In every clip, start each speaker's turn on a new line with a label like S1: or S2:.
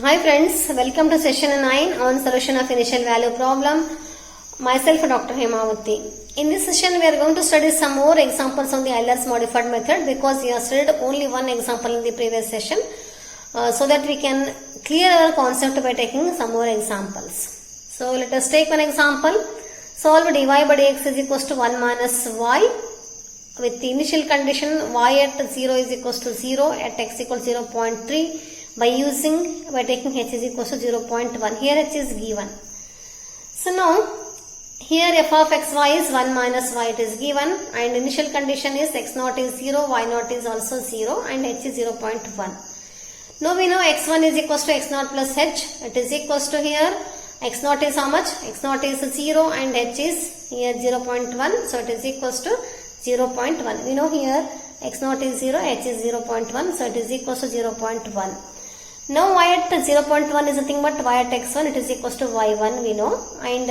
S1: Hi friends, welcome to session 9 on solution of initial value problem. Myself Dr. Hemavati. In this session we are going to study some more examples on the Euler's modified method because we have studied only one example in the previous session so that we can clear our concept by taking some more examples. So let us take one example. Solve dy by dx is equals to 1 minus y with the initial condition y at 0 is equals to 0 at x equals 0.3 by taking h is equals to 0.1. Here h is given. So now here f of xy is 1 minus y, it is given, and initial condition is x naught is 0, y naught is also 0 and h is 0.1. Now we know x1 is equals to x naught plus h. It is equals to here x naught is how much? X naught is 0 and h is here 0.1. So it is equals to 0.1. We know here x naught is 0, h is 0.1. So it is equals to 0.1. Now y at 0.1 is nothing but y at x1, it is equals to y1 we know, and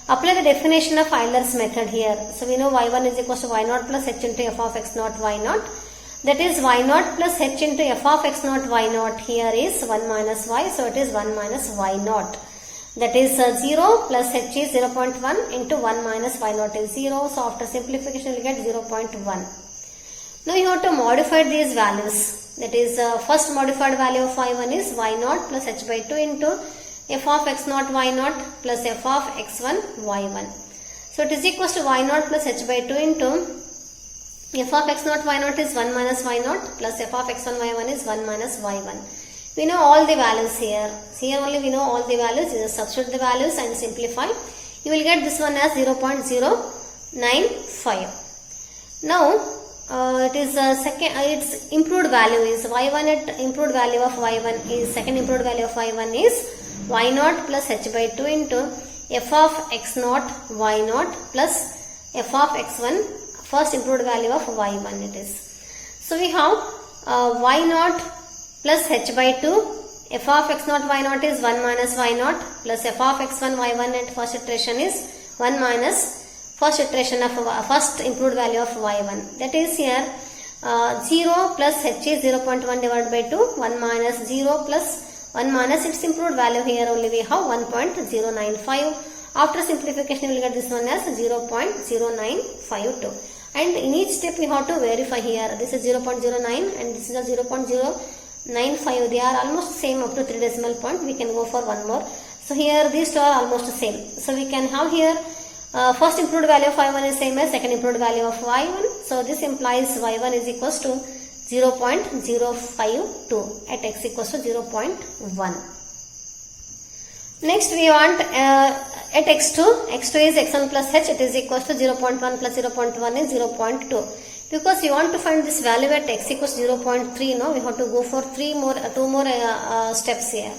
S1: apply the definition of Euler's method here. So we know y1 is equals to y naught plus h into f of x naught y naught. That is y naught plus h into f of x naught y naught here is 1 minus y, so it is 1 minus y naught. That is 0 plus h is 0.1 into 1 minus y naught is 0. So after simplification we will get 0.1. Now you have to modify these values. That is first modified value of y1 is y naught plus h by 2 into f of x naught y naught plus f of x1 y1. So it is equals to y naught plus h by 2 into f of x naught y naught is 1 minus y naught plus f of x1 y1 is 1 minus y1. We know all the values here. Here only we know all the values. You just substitute the values and simplify. You will get this one as 0.095. Now it is its improved value is y1 at improved value of y1 is second improved value of y1 is y naught plus h by 2 into f of x naught y naught plus f of x1 first improved value of y1 it is. So we have y naught plus h by 2 f of x naught y naught is 1 minus y naught plus f of x1 y1 at first iteration is 1 minus first iteration of first improved value of y1. That is here 0 plus h is 0.1 divided by 2, 1 minus 0 plus 1 minus its improved value here only we have 1.095. After simplification we will get this one as 0.0952. And in each step we have to verify here. This is 0.09 and this is a 0.095. They are almost same up to 3 decimal point. We can go for one more. So here these two are almost the same. So we can have here first improved value of y1 is same as second improved value of y1. So this implies y1 is equals to 0.052 at x equals to 0.1. Next we want at x2 is x1 plus h, it is equals to 0.1 plus 0.1 is 0.2. Because you want to find this value at x equals 0.3, no, we have to go for two more steps here.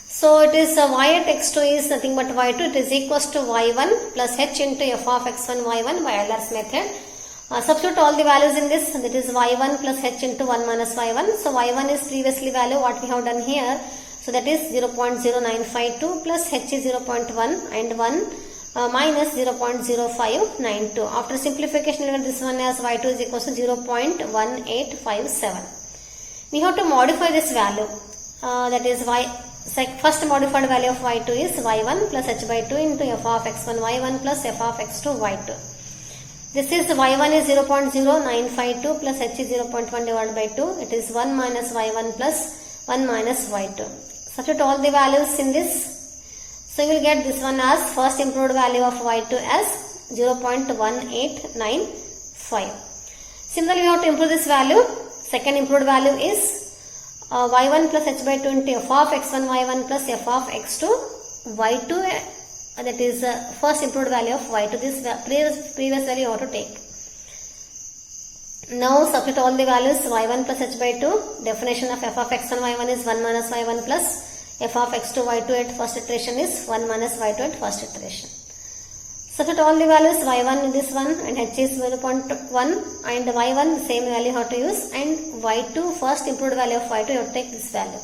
S1: So it is y at x2 is nothing but y2, it is equals to y1 plus h into f of x1 y1 by Euler's method. Substitute all the values in this, that is y1 plus h into 1 minus y1. So y1 is previously value what we have done here. So that is 0.0952 plus h is 0.1 and 1 minus 0.0592. After simplification we get this one as y2 is equals to 0.1857. We have to modify this value, that is first modified value of y2 is y1 plus h by 2 into f of x1 y1 plus f of x2 y2. This is y1 is 0.0952 plus h is 0.1 divided by 2. It is 1 minus y1 plus 1 minus y2. Substitute all the values in this. So you will get this one as first improved value of y2 as 0.1895. Similarly, we have to improve this value. Second improved value is y1 plus h by 2 into f of x1 y1 plus f of x2 y2, that is first improved value of y2. This previous value you have to take. Now substitute all the values y1 plus h by 2. Definition of f of x1 y1 is 1 minus y1 plus f of x2 y2 at first iteration is 1 minus y2 at first iteration. Substitute all the values y1 in this one and h is 0.1 and y1 same value how to use, and y2 first improved value of y2 you have to take this value.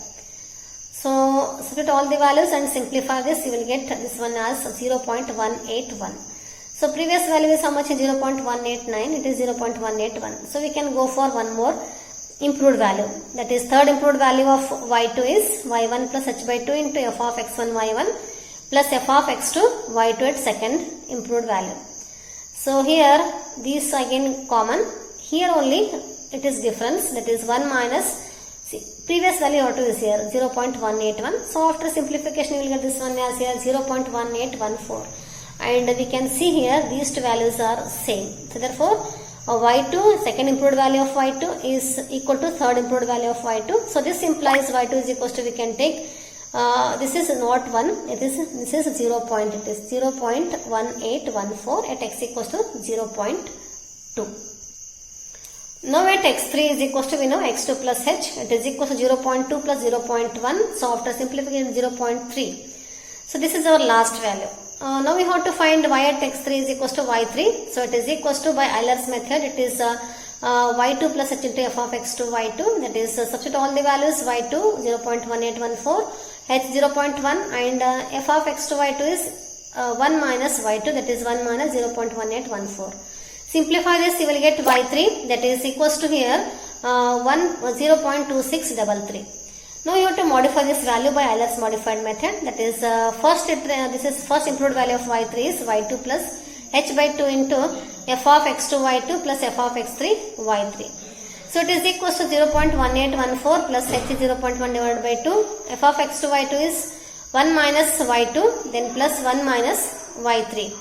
S1: So substitute all the values and simplify this, you will get this one as 0.181. So previous value is how much? 0.189, it is 0.181. So we can go for one more improved value. That is third improved value of y2 is y1 plus h by 2 into f of x1 y1 plus f of x2 y2 at second improved value. So here these again common. Here only it is difference, that is 1 minus, see, previous value what is here 0.181. So after simplification you will get this one as here 0.1814, and we can see here these two values are same. So therefore y2, second improved value of y2 is equal to third improved value of y2. So this implies y2 is equal to, we can take this is not 1, this is 0. It is 0.1814 at x equals to 0.2. Now at x3 is equal to, we know x2 plus h, it is equal to 0.2 plus 0.1. So after simplification 0.3. So this is our last value. Now we have to find y at x3 is equal to y3. So it is equal to, by Euler's method, it is y2 plus h into f of x2 y2. That is substitute all the values, y2 0.1814, h 0.1, and f of x2 y2 is 1 minus y2, that is 1 minus 0.1814. Simplify this, you will get y3, that is equals to here 0.2633. Now you have to modify this value by Euler's modified method. That is this is first improved value of y3 is y2 plus h by 2 into f of x2 y2 plus f of x3 y3. So it is equals to 0.1814 plus h is 0.1 divided by 2. F of x2 y2 is 1 minus y2, then plus 1 minus y3.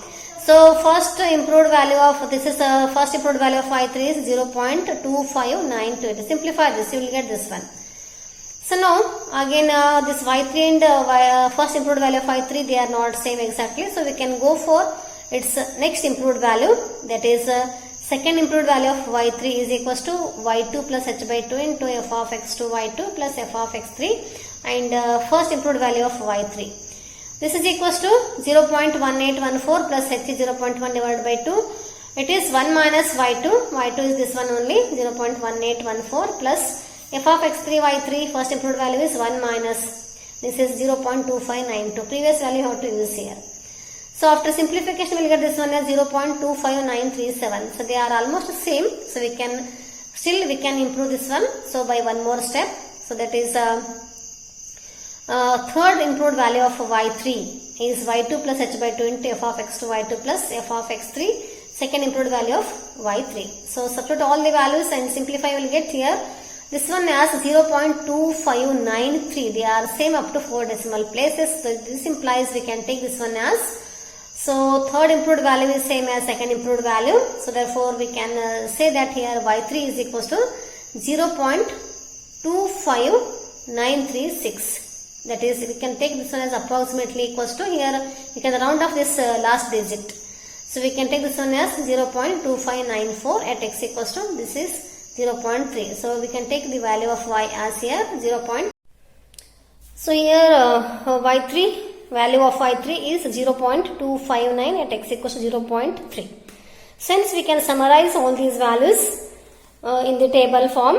S1: So first improved value of, this is first improved value of y3 is 0.2592. Simplify this, you will get this one. So now again this y3 and first improved value of y3, they are not same exactly. So we can go for its next improved value, that is second improved value of y3 is equals to y2 plus h by 2 into f of x2 y2 plus f of x3, and first improved value of y3. This is equals to 0.1814 plus h is 0.1 divided by 2. It is 1 minus y2 is this one only, 0.1814 plus f of x3 y3, first improved value is 1 minus, this is 0.2592. Previous value how to use here. So after simplification we will get this one as 0.25937. So they are almost same. So we can improve this one. So by one more step. So that is third improved value of y3 is y2 plus h by 2 into f of x2 y2 plus f of x3, second improved value of y3. So substitute all the values and simplify, you will get here this one as 0.2593. They are same up to 4 decimal places. So this implies we can take this one as, so third improved value is same as second improved value. So therefore we can say that here y3 is equals to 0.25936. That is, we can take this one as approximately equals to, here we can round off this last digit. So we can take this one as 0.2594 at x equals to, this is 0.3. So we can take the value of y as here 0. So here y3, value of y3 is 0.259 at x equals to 0.3. Since we can summarize all these values in the table form,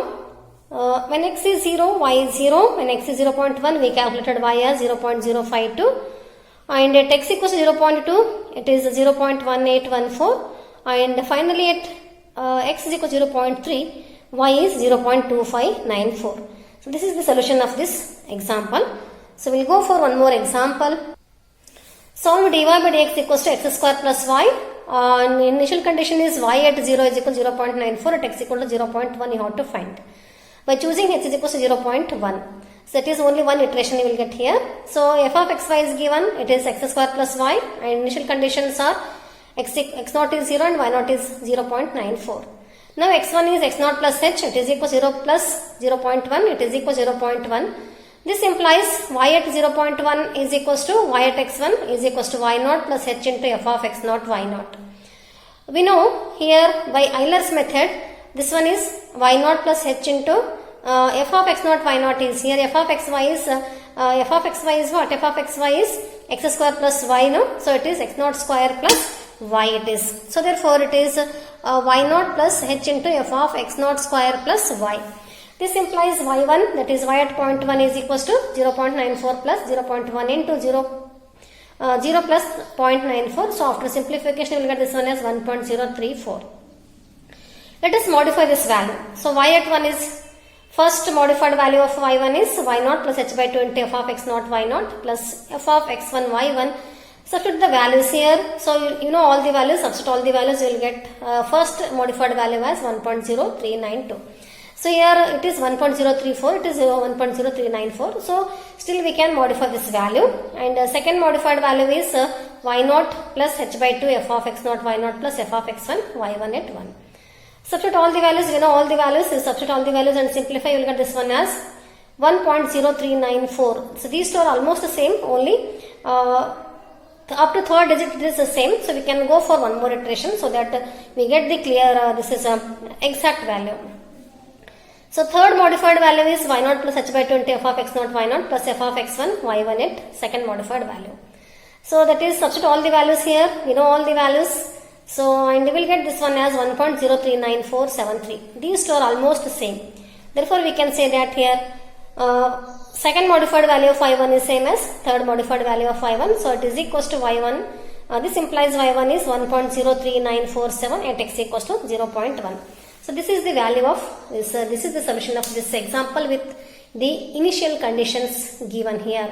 S1: when x is 0, y is 0, when x is 0.1, we calculated y as 0.052, and at x equals to 0.2, it is 0.1814, and finally at x is equal to 0.3, y is 0.2594. So this is the solution of this example. So we'll go for one more example. Solve dy by dx equals to x square plus y. Initial condition is y at 0 is equal to 0.94, at x equal to 0.1 you have to find. By choosing h is equal to 0.1. So it is only one iteration you will get here. So f of xy is given, it is x square plus y, and initial conditions are x0 is 0 and y0 is 0.94. Now x1 is x0 plus h, it is equal to 0 plus 0.1, it is equal to 0.1. This implies y at 0.1 is equals to y at x1 is equals to y0 plus h into f of x0 y0. We know here by Euler's method, this one is y0 plus h into f of x0 y0 is here, f of xy is what? F of xy is x square plus y, no? So it is x0 square plus y it is. So therefore it is y0 plus h into f of x0 square plus y. This implies y1, that is y at point 1 is equals to 0.94 plus 0.1 into 0 plus 0.94. So after simplification we will get this one as 1.034. Let us modify this value. So y at 1 is First modified value of y1 is y0 plus h by 2 into f of x0 y0 plus f of x1 y1. Substitute the values here. So you know all the values, substitute all the values, you will get first modified value as 1.0392. So here it is 1.034, it is 1.0394. So still we can modify this value. And second modified value is y0 plus h by 2 f of x0 y0 plus f of x1 y1 at 1. Substitute all the values, we know all the values, you substitute all the values and simplify, you will get this one as 1.0394. So these two are almost the same, only up to third digit it is the same. So we can go for one more iteration so that we get the clear, this is exact value. So third modified value is y0 plus h by 2 into f of x0 y0 plus f of x1 y1 at second modified value. So that is substitute all the values here, we know all the values. So and we will get this one as 1.039473. These two are almost the same. Therefore we can say that here second modified value of y1 is same as third modified value of y1. So it is equals to y1. This implies y1 is 1.03947 at x equals to 0.1. So this is the value of this. This is the solution of this example with the initial conditions given here.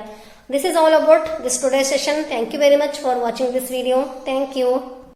S1: This is all about this today's session. Thank you very much for watching this video. Thank you.